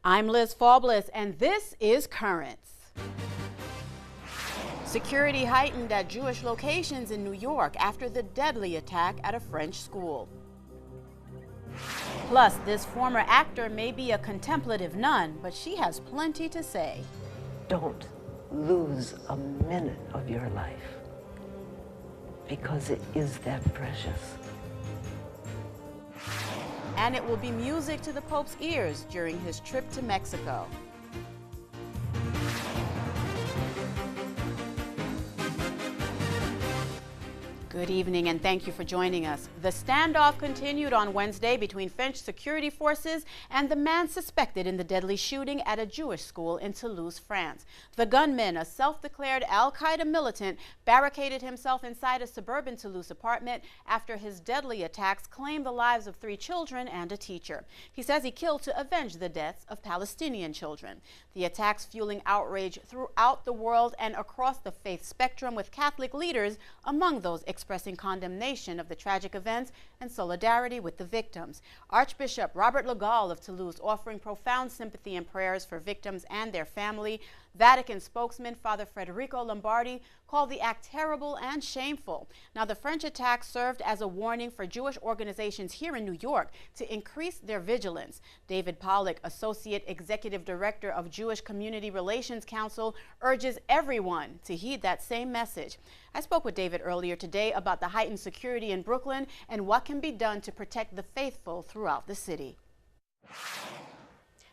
I'm Liz Faublis, and this is Currents. Security heightened at Jewish locations in New York after the deadly attack at a French school. Plus, this former actor may be a contemplative nun, but she has plenty to say. Don't lose a minute of your life, because it is that precious. And it will be music to the Pope's ears during his trip to Mexico. Good evening, and thank you for joining us. The standoff continued on Wednesday between French security forces and the man suspected in the deadly shooting at a Jewish school in Toulouse, France. The gunman, a self-declared al-Qaeda militant, barricaded himself inside a suburban Toulouse apartment after his deadly attacks claimed the lives of 3 children and a teacher. He says he killed to avenge the deaths of Palestinian children. The attacks fueling outrage throughout the world and across the faith spectrum, with Catholic leaders among those expressing condemnation of the tragic events and solidarity with the victims. Archbishop Robert Legal of Toulouse offering profound sympathy and prayers for victims and their family. Vatican spokesman Father Federico Lombardi called the act terrible and shameful. Now, the French attack served as a warning for Jewish organizations here in New York to increase their vigilance. David Pollack, Associate Executive Director of Jewish Community Relations Council, urges everyone to heed that same message. I spoke with David earlier today about the heightened security in Brooklyn and what can be done to protect the faithful throughout the city.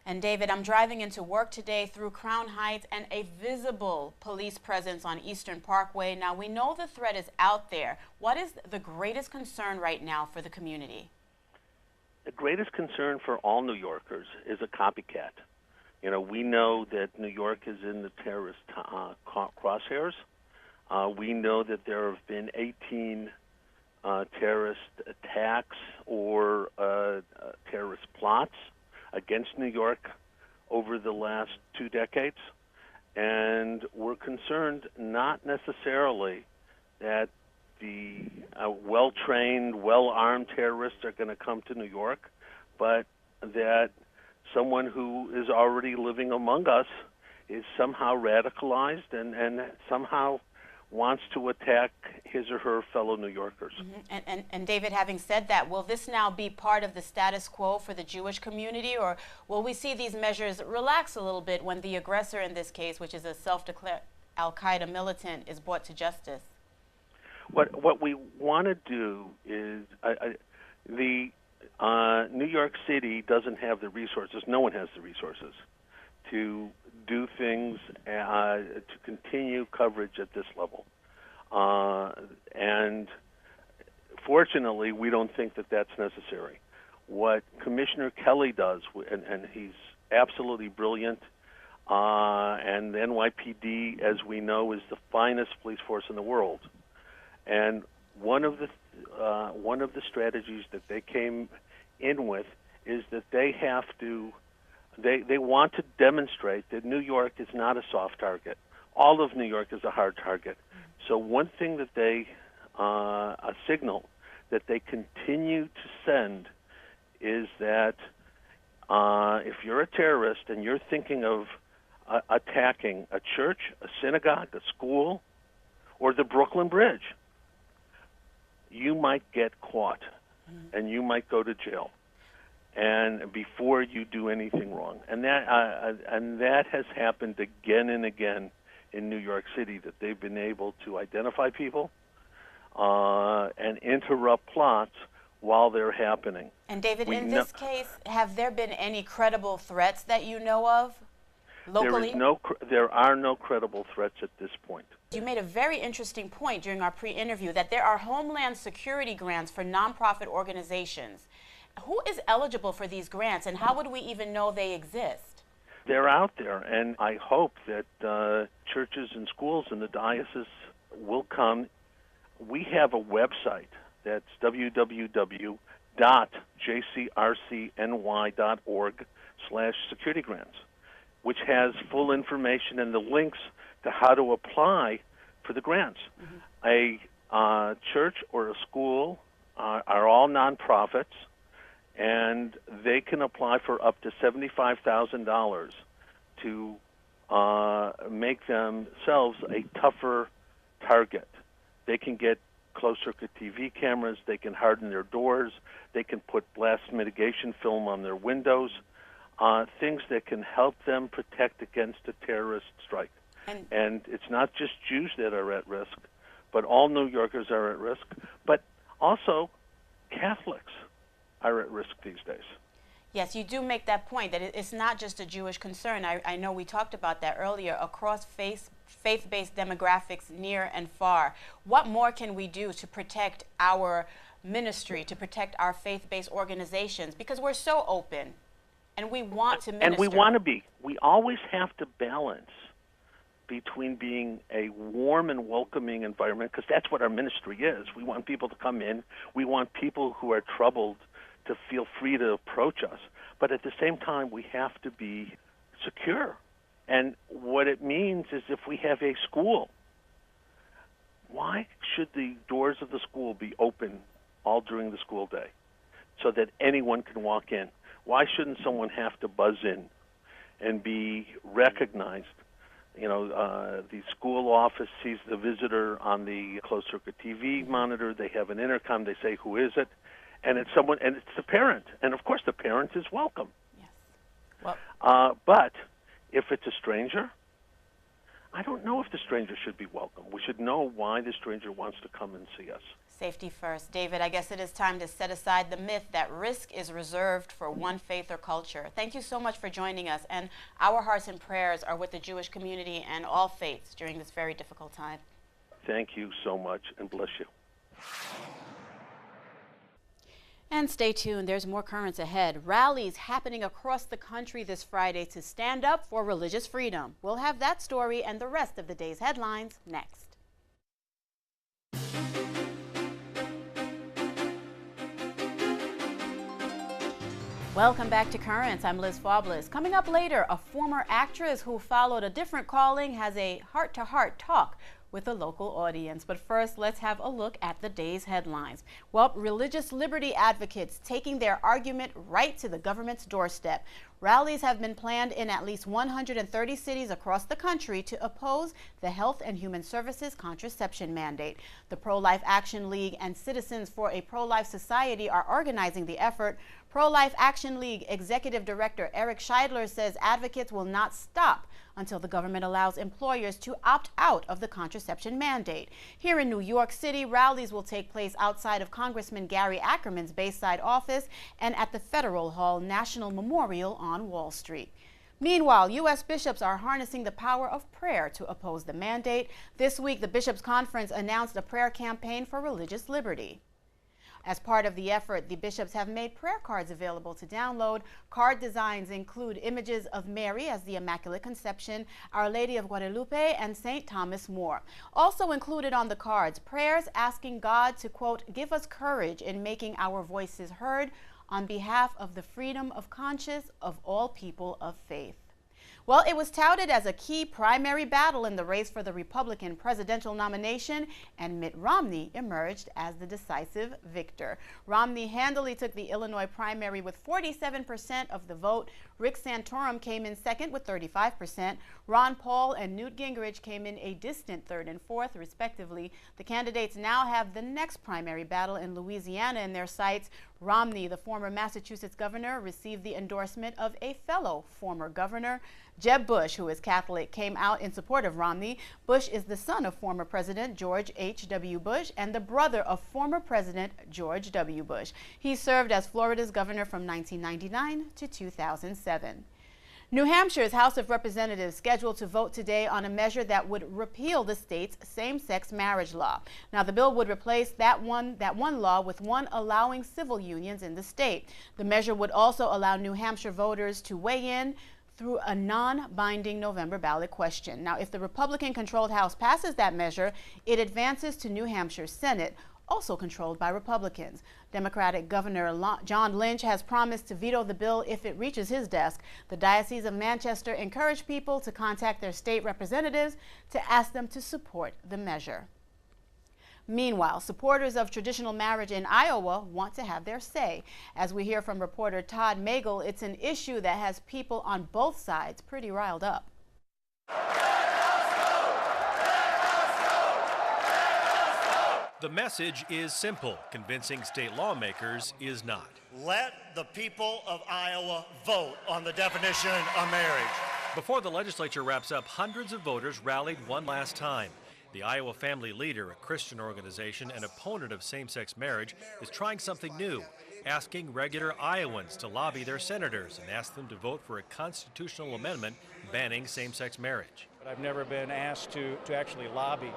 And David, I'm driving into work today through Crown Heights and a visible police presence on Eastern Parkway. Now, we know the threat is out there. What is the greatest concern right now for the community? The greatest concern for all New Yorkers is a copycat. You know, we know that New York is in the terrorist crosshairs. We know that there have been 18 terrorist attacks or terrorist plots against New York over the last 2 decades, and we're concerned not necessarily that the well-trained, well-armed terrorists are going to come to New York, but that someone who is already living among us is somehow radicalized and somehow wants to attack his or her fellow New Yorkers. And David, having said that, will this now be part of the status quo for the Jewish community, or will we see these measures relax a little bit when the aggressor in this case, which is a self-declared al-Qaeda militant, is brought to justice? What we want to do is, the New York City doesn't have the resources, no one has the resources, to do things to continue coverage at this level. And fortunately, we don't think that that's necessary. What Commissioner Kelly does, and he's absolutely brilliant, and the NYPD, as we know, is the finest police force in the world. And one of the strategies that they came in with is that they have to They want to demonstrate that New York is not a soft target. All of New York is a hard target. So one thing that they, a signal that they continue to send is that if you're a terrorist and you're thinking of attacking a church, a synagogue, a school, or the Brooklyn Bridge, you might get caught and you might go to jail. And before you do anything wrong, and that has happened again and again in New York City, that they've been able to identify people and interrupt plots while they're happening. And David, in this case, have there been any credible threats that you know of locally? There are no credible threats at this point. You made a very interesting point during our pre-interview that there are Homeland Security grants for nonprofit organizations. Who is eligible for these grants, and how would we even know they exist? They're out there, and I hope that churches and schools in the diocese will come. We have a website that's www.jcrcny.org/security-grants, which has full information and the links to how to apply for the grants. A church or a school are all nonprofits, and they can apply for up to $75,000 to make themselves a tougher target. They can get closed-circuit TV cameras, they can harden their doors, they can put blast mitigation film on their windows, things that can help them protect against a terrorist strike. And it's not just Jews that are at risk, but all New Yorkers are at risk, but also Catholics are at risk these days. Yes, you do make that point, that it's not just a Jewish concern. I know we talked about that earlier, across faith-based demographics near and far. What more can we do to protect our ministry, to protect our faith-based organizations? Because we're so open, and we want to minister. And we want to be. We always have to balance between being a warm and welcoming environment, because that's what our ministry is. We want people to come in. We want people who are troubled to feel free to approach us. But at the same time, we have to be secure. And what it means is if we have a school, why should the doors of the school be open all during the school day so that anyone can walk in? Why shouldn't someone have to buzz in and be recognized? You know, the school office sees the visitor on the closed-circuit TV monitor. They have an intercom. They say, "Who is it?" And it's someone, and it's the parent. And of course, the parent is welcome. Yes. Well, but if it's a stranger, I don't know if the stranger should be welcome. We should know why the stranger wants to come and see us. safety first. David, I guess it is time to set aside the myth that risk is reserved for one faith or culture. Thank you so much for joining us, and our hearts and prayers are with the Jewish community and all faiths during this very difficult time. Thank you so much, and bless you. And stay tuned, there's more currents ahead. Rallies happening across the country this Friday to stand up for religious freedom. We'll have that story and the rest of the day's headlines next. Welcome back to Currents. I'm Liz Faublas. Coming up later, a former actress who followed a different calling has a heart-to-heart talk with a local audience. But first, let's have a look at the day's headlines. Well, religious liberty advocates taking their argument right to the government's doorstep. Rallies have been planned in at least 130 cities across the country to oppose the Health and Human Services contraception mandate. The Pro-Life Action League and Citizens for a Pro-Life Society are organizing the effort. Pro-Life Action League Executive Director Eric Scheidler says advocates will not stop until the government allows employers to opt out of the contraception mandate. Here in New York City, rallies will take place outside of Congressman Gary Ackerman's Bayside office and at the Federal Hall National Memorial on Wall Street. Meanwhile, U.S. bishops are harnessing the power of prayer to oppose the mandate. This week, the Bishops' Conference announced a prayer campaign for religious liberty. As part of the effort, the bishops have made prayer cards available to download. Card designs include images of Mary as the Immaculate Conception, Our Lady of Guadalupe, and St. Thomas More. Also included on the cards, prayers asking God to, quote, give us courage in making our voices heard on behalf of the freedom of conscience of all people of faith. Well, it was touted as a key primary battle in the race for the Republican presidential nomination, and Mitt Romney emerged as the decisive victor. Romney handily took the Illinois primary with 47% of the vote. Rick Santorum came in second with 35%. Ron Paul and Newt Gingrich came in a distant third and fourth, respectively. The candidates now have the next primary battle in Louisiana in their sights. Romney, the former Massachusetts governor, received the endorsement of a fellow former governor. Jeb Bush, who is Catholic, came out in support of Romney. Bush is the son of former President George H.W. Bush and the brother of former President George W. Bush. He served as Florida's governor from 1999 to 2007. New Hampshire's House of Representatives scheduled to vote today on a measure that would repeal the state's same-sex marriage law. Now, the bill would replace that one law with one allowing civil unions in the state. The measure would also allow New Hampshire voters to weigh in through a non-binding November ballot question. Now, if the Republican-controlled House passes that measure, it advances to New Hampshire's Senate, also controlled by Republicans. Democratic Governor John Lynch has promised to veto the bill if it reaches his desk. The Diocese of Manchester encouraged people to contact their state representatives to ask them to support the measure. Meanwhile, supporters of traditional marriage in Iowa want to have their say. As we hear from reporter Todd Magel, it's an issue that has people on both sides pretty riled up. The message is simple. Convincing state lawmakers is not. Let the people of Iowa vote on the definition of marriage. Before the legislature wraps up, hundreds of voters rallied one last time. The Iowa Family Leader, a Christian organization and opponent of same-sex marriage, is trying something new, asking regular Iowans to lobby their senators and ask them to vote for a constitutional amendment banning same-sex marriage. I've never been asked to actually lobby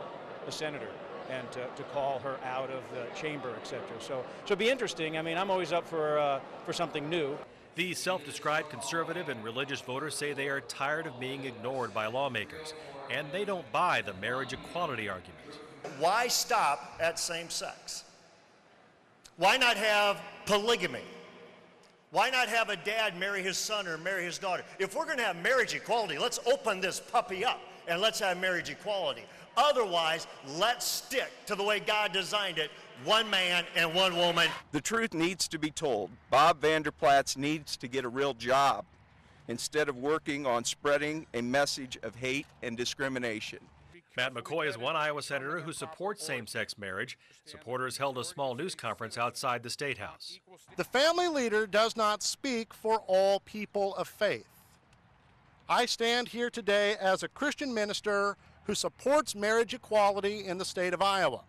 a senator and to call her out of the chamber, etc. So it'll be interesting. I mean, I'm always up for something new. These self-described conservative and religious voters say they are tired of being ignored by lawmakers, and they don't buy the marriage equality argument. Why stop at same sex? Why not have polygamy? Why not have a dad marry his son or marry his daughter? If we're going to have marriage equality, let's open this puppy up and let's have marriage equality. Otherwise, let's stick to the way God designed it, one man and one woman. The truth needs to be told. Bob Vander Plaats needs to get a real job instead of working on spreading a message of hate and discrimination. Matt McCoy is one Iowa senator who supports same-sex marriage. Supporters held a small news conference outside the State House. The family leader does not speak for all people of faith. I stand here today as a Christian minister who supports marriage equality in the state of Iowa.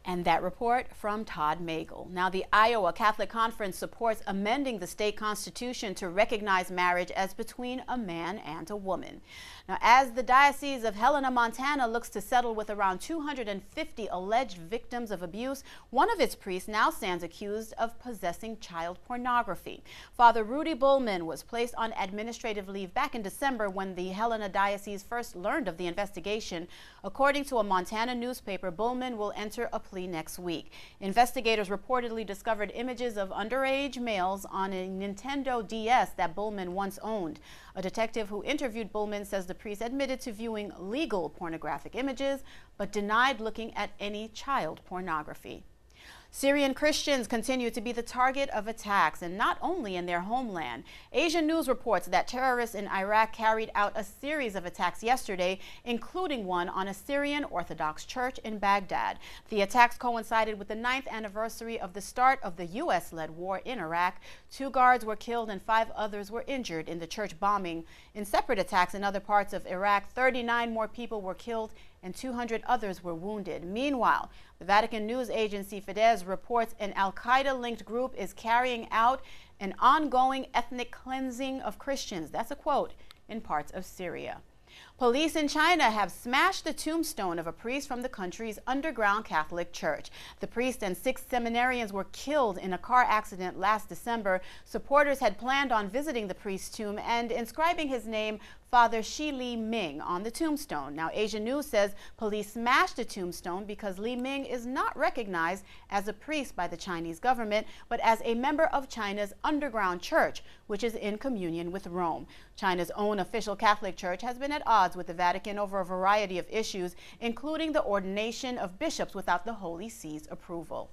And that report from Todd Magel. Now, the Iowa Catholic Conference supports amending the state constitution to recognize marriage as between a man and a woman. Now, as the Diocese of Helena, Montana looks to settle with around 250 alleged victims of abuse, one of its priests now stands accused of possessing child pornography. Father Rudy Bullman was placed on administrative leave back in December when the Helena Diocese first learned of the investigation. According to a Montana newspaper, Bullman will enter a plea next week. Investigators reportedly discovered images of underage males on a Nintendo DS that Bullman once owned. A detective who interviewed Bullman says the priest admitted to viewing legal pornographic images, but denied looking at any child pornography. Syrian Christians continue to be the target of attacks, and not only in their homeland. Asian News reports that terrorists in Iraq carried out a series of attacks yesterday, including one on a Syrian Orthodox church in Baghdad. The attacks coincided with the 9th anniversary of the start of the U.S.-led war in Iraq. 2 guards were killed and 5 others were injured in the church bombing. In separate attacks in other parts of Iraq, 39 more people were killed and 200 others were wounded. Meanwhile, the Vatican news agency Fides reports an al-Qaeda-linked group is carrying out an ongoing ethnic cleansing of Christians. That's a quote, in parts of Syria. Police in China have smashed the tombstone of a priest from the country's underground Catholic church. The priest and 6 seminarians were killed in a car accident last December. Supporters had planned on visiting the priest's tomb and inscribing his name, Father Shi Li Ming, on the tombstone. Now, Asian News says police smashed the tombstone because Li Ming is not recognized as a priest by the Chinese government, but as a member of China's underground church, which is in communion with Rome. China's own official Catholic Church has been at odds with the Vatican over a variety of issues, including the ordination of bishops without the Holy See's approval.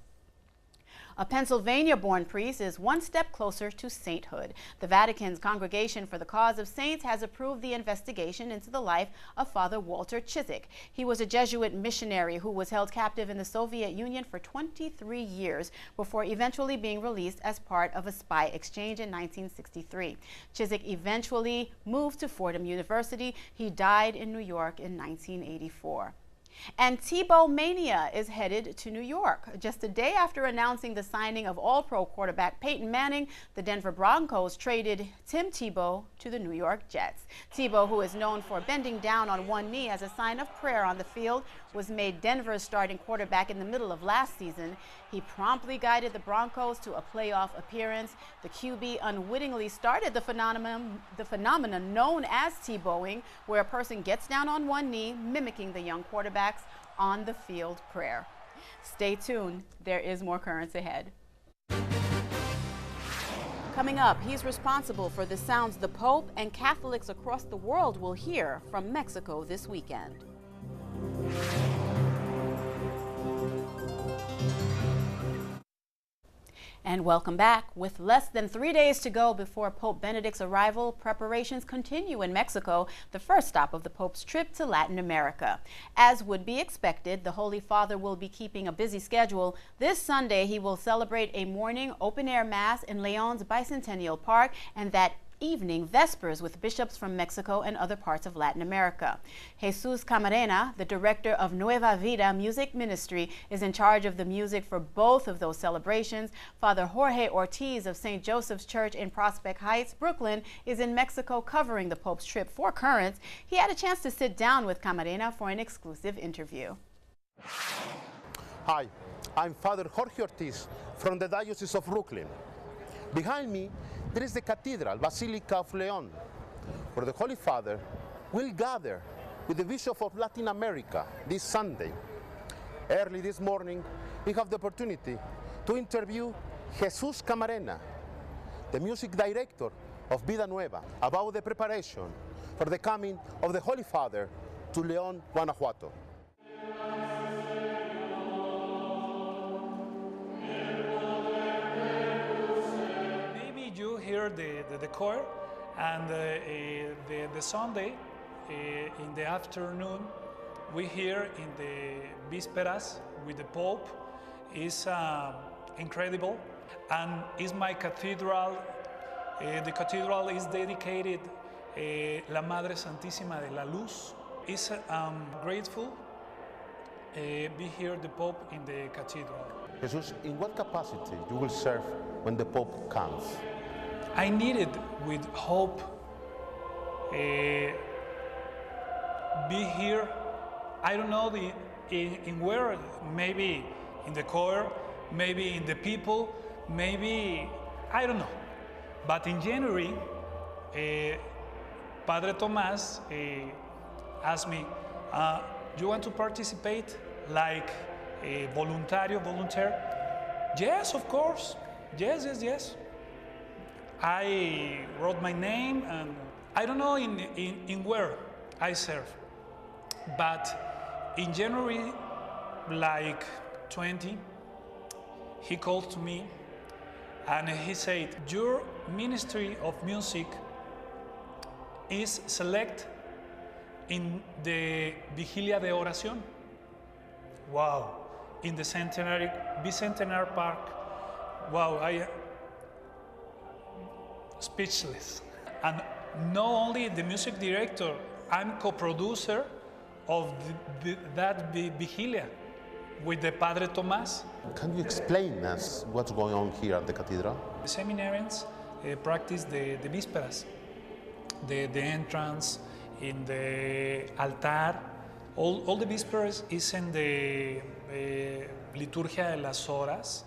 A Pennsylvania-born priest is one step closer to sainthood. The Vatican's Congregation for the Cause of Saints has approved the investigation into the life of Father Walter Ciszek. He was a Jesuit missionary who was held captive in the Soviet Union for 23 years before eventually being released as part of a spy exchange in 1963. Ciszek eventually moved to Fordham University. He died in New York in 1984. And Tebow mania is headed to New York. Just a day after announcing the signing of All-Pro quarterback Peyton Manning, the Denver Broncos traded Tim Tebow to the New York Jets. Tebow, who is known for bending down on one knee as a sign of prayer on the field, was made Denver's starting quarterback in the middle of last season. He promptly guided the Broncos to a playoff appearance. The QB unwittingly started the phenomenon known as Tebowing, where a person gets down on one knee, mimicking the young quarterback's on-the-field prayer. Stay tuned. There is more currents ahead. Coming up, he's responsible for the sounds the Pope and Catholics across the world will hear from Mexico this weekend. And welcome back. With less than 3 days to go before Pope Benedict's arrival, preparations continue in Mexico, the first stop of the Pope's trip to Latin America. As would be expected, the Holy Father will be keeping a busy schedule. This Sunday, he will celebrate a morning open-air mass in Leon's Bicentennial Park, and that evening vespers with bishops from Mexico and other parts of Latin America. Jesus Camarena, the director of Nueva Vida Music Ministry, is in charge of the music for both of those celebrations. Father Jorge Ortiz of St. Joseph's Church in Prospect Heights, Brooklyn, is in Mexico covering the Pope's trip for Currents. He had a chance to sit down with Camarena for an exclusive interview. Hi, I'm Father Jorge Ortiz from the Diocese of Brooklyn. Behind me, there is the Cathedral, Basilica of Leon, where the Holy Father will gather with the Bishop of Latin America this Sunday. Early this morning, we have the opportunity to interview Jesus Camarena, the music director of Vida Nueva, about the preparation for the coming of the Holy Father to Leon, Guanajuato. You hear the choir, and the Sunday in the afternoon we hear in the Vísperas with the Pope is incredible, and is my cathedral. The cathedral is dedicated La Madre Santísima de la Luz. Is grateful be here the Pope in the cathedral. Jesus, in what capacity you will serve when the Pope comes? I need it with hope. Be here. I don't know in where. Maybe in the choir, maybe in the people, maybe I don't know. But in January, Padre Tomás asked me, "You want to participate like a volunteer?" Yes, of course. Yes. I wrote my name, and I don't know in where I serve, but in January, like 20, he called to me and he said, "Your ministry of music is select in the Vigilia de Oración." Wow, in the Bicentenary Park. Wow, I speechless. And not only the music director, I'm co-producer of that Vigilia with the Padre Tomás. Can you explain us what's going on here at the cathedral? The seminarians practice the Vísperas, the entrance in the altar. All the Vísperas is in the Liturgia de las Horas,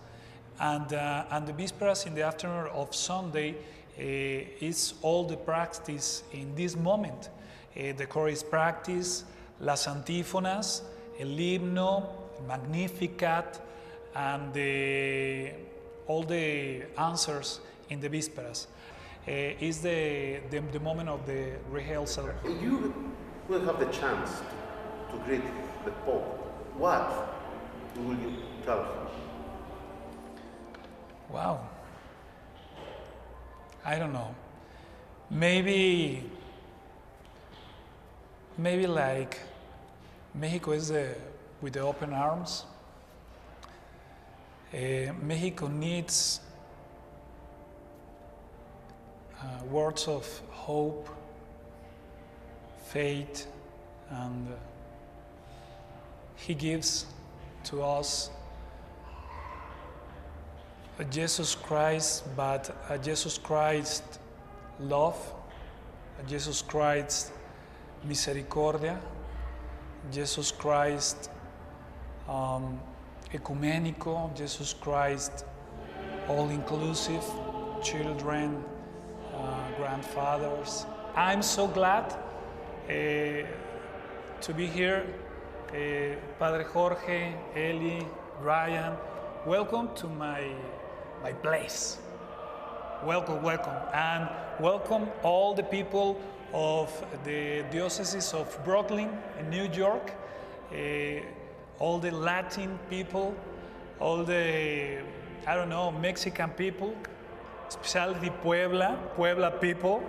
and the Vísperas in the afternoon of Sunday is all the practice in this moment. The chorus practice, las antífonas, el himno, el Magnificat, and all the answers in the Vísperas. Is the moment of the rehearsal. You will have the chance to greet the Pope. What will you tell him? Wow. I don't know. Maybe like Mexico is with the open arms. Mexico needs words of hope, faith, and he gives to us a Jesus Christ, but a Jesus Christ love, a Jesus Christ misericordia, Jesus Christ ecumenico, Jesus Christ all-inclusive, children, grandfathers. I'm so glad to be here. Padre Jorge, Eli, Ryan, welcome to my place. Welcome, and welcome all the people of the Diocese of Brooklyn in New York, all the Latin people, all the, I don't know, Mexican people, especially Puebla people,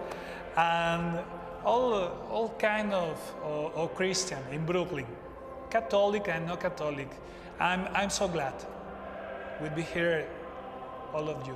and all kind of Christian in Brooklyn, Catholic and not Catholic. I'm so glad we'll be here, all of you.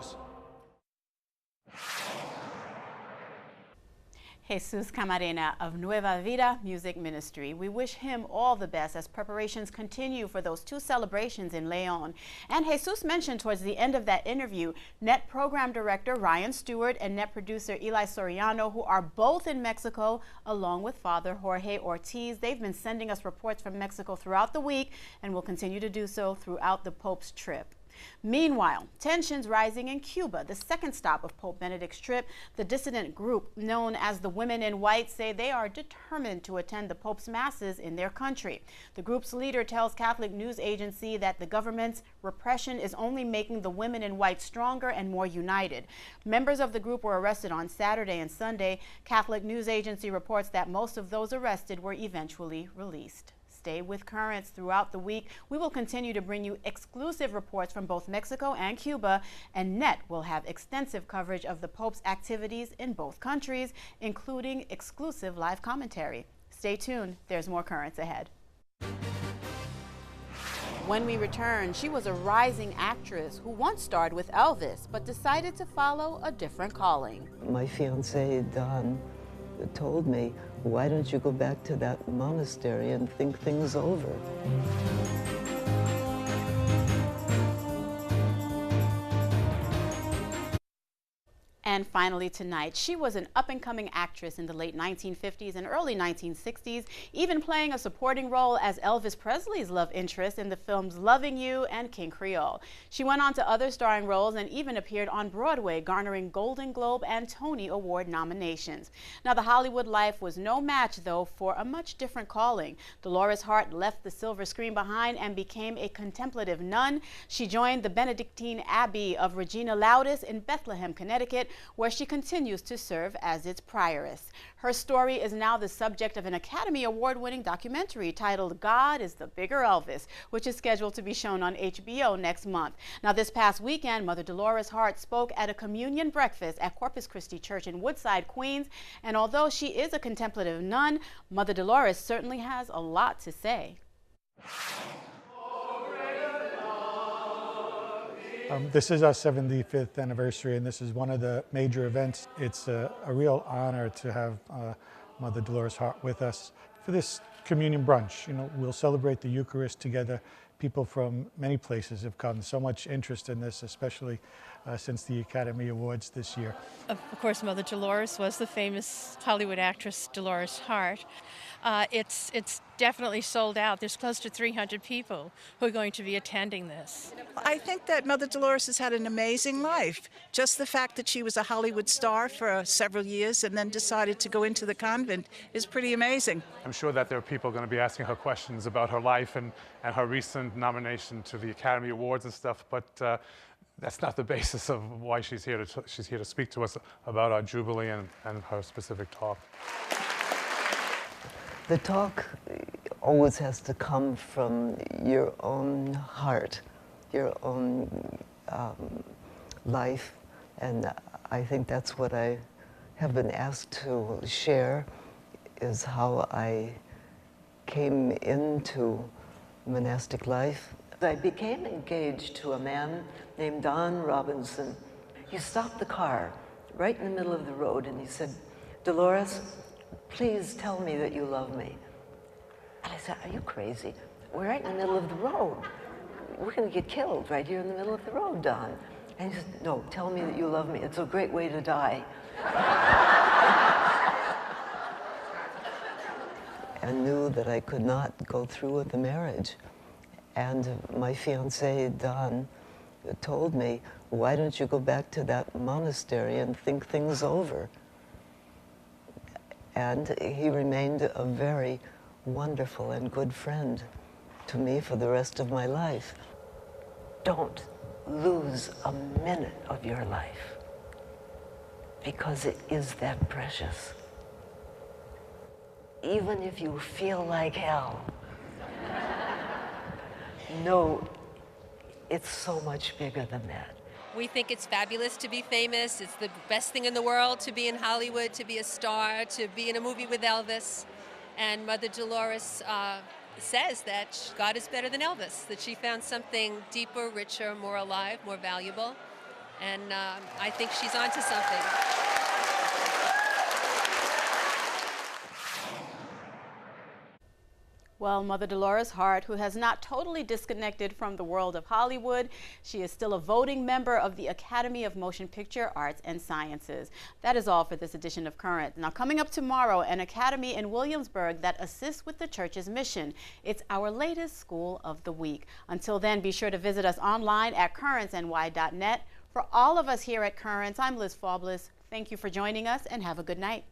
Jesus Camarena of Nueva Vida Music Ministry. We wish him all the best as preparations continue for those two celebrations in Leon. And Jesus mentioned towards the end of that interview, NET Program Director Ryan Stewart and NET Producer Eli Soriano, who are both in Mexico, along with Father Jorge Ortiz. They've been sending us reports from Mexico throughout the week and will continue to do so throughout the Pope's trip. Meanwhile, tensions rising in Cuba, the second stop of Pope Benedict's trip. The dissident group known as the Women in White say they are determined to attend the Pope's masses in their country. The group's leader tells Catholic news agency that the government's repression is only making the women in white stronger and more united. Members of the group were arrested on Saturday and Sunday. Catholic news agency reports that most of those arrested were eventually released. Stay with Currents throughout the week. We will continue to bring you exclusive reports from both Mexico and Cuba, and NET will have extensive coverage of the Pope's activities in both countries, including exclusive live commentary. Stay tuned. There's more Currents ahead. When we return, she was a rising actress who once starred with Elvis, but decided to follow a different calling. My fiancé, Don, told me, why don't you go back to that monastery and think things over? And finally tonight, she was an up-and-coming actress in the late 1950s and early 1960s, even playing a supporting role as Elvis Presley's love interest in the films Loving You and King Creole. She went on to other starring roles and even appeared on Broadway, garnering Golden Globe and Tony Award nominations. Now, the Hollywood life was no match, though, for a much different calling. Dolores Hart left the silver screen behind and became a contemplative nun. She joined the Benedictine Abbey of Regina Laudis in Bethlehem, Connecticut, where she continues to serve as its prioress. Her story is now the subject of an Academy Award-winning documentary titled God is the Bigger Elvis, which is scheduled to be shown on HBO next month. Now, this past weekend, Mother Dolores Hart spoke at a communion breakfast at Corpus Christi Church in Woodside, Queens, and although she is a contemplative nun, Mother Dolores certainly has a lot to say. This is our 75th anniversary, and this is one of the major events. It's a real honor to have Mother Dolores Hart with us for this communion brunch. You know, we'll celebrate the Eucharist together. People from many places have come. So much interest in this, especially since the Academy Awards this year. Of course, Mother Dolores was the famous Hollywood actress Dolores Hart. It's definitely sold out. There's close to 300 people who are going to be attending this. I think that Mother Dolores has had an amazing life. Just the fact that she was a Hollywood star for several years and then decided to go into the convent is pretty amazing. I'm sure that there are people going to be asking her questions about her life and her recent nomination to the Academy Awards and stuff, but that's not the basis of why she's here to speak to us about our Jubilee and her specific talk. The talk always has to come from your own heart, your own life, and I think that's what I have been asked to share, is how I came into monastic life. I became engaged to a man named Don Robinson. He stopped the car right in the middle of the road and he said, "Dolores, please tell me that you love me." And I said, "Are you crazy? We're right in the middle of the road. We're going to get killed right here in the middle of the road, Don." And he said, "No, tell me that you love me. It's a great way to die." I knew that I could not go through with the marriage. And my fiancé, Don, told me, why don't you go back to that monastery and think things over? And he remained a very wonderful and good friend to me for the rest of my life. Don't lose a minute of your life, because it is that precious. Even if you feel like hell, no, it's so much bigger than that. We think it's fabulous to be famous. It's the best thing in the world to be in Hollywood, to be a star, to be in a movie with Elvis. And Mother Dolores says that God is better than Elvis, that she found something deeper, richer, more alive, more valuable. And I think she's onto something. Well, Mother Dolores Hart, who has not totally disconnected from the world of Hollywood, she is still a voting member of the Academy of Motion Picture Arts and Sciences. That is all for this edition of Current. Now, coming up tomorrow, an academy in Williamsburg that assists with the church's mission. It's our latest School of the Week. Until then, be sure to visit us online at currentsny.net. For all of us here at Currents, I'm Liz Faublas. Thank you for joining us and have a good night.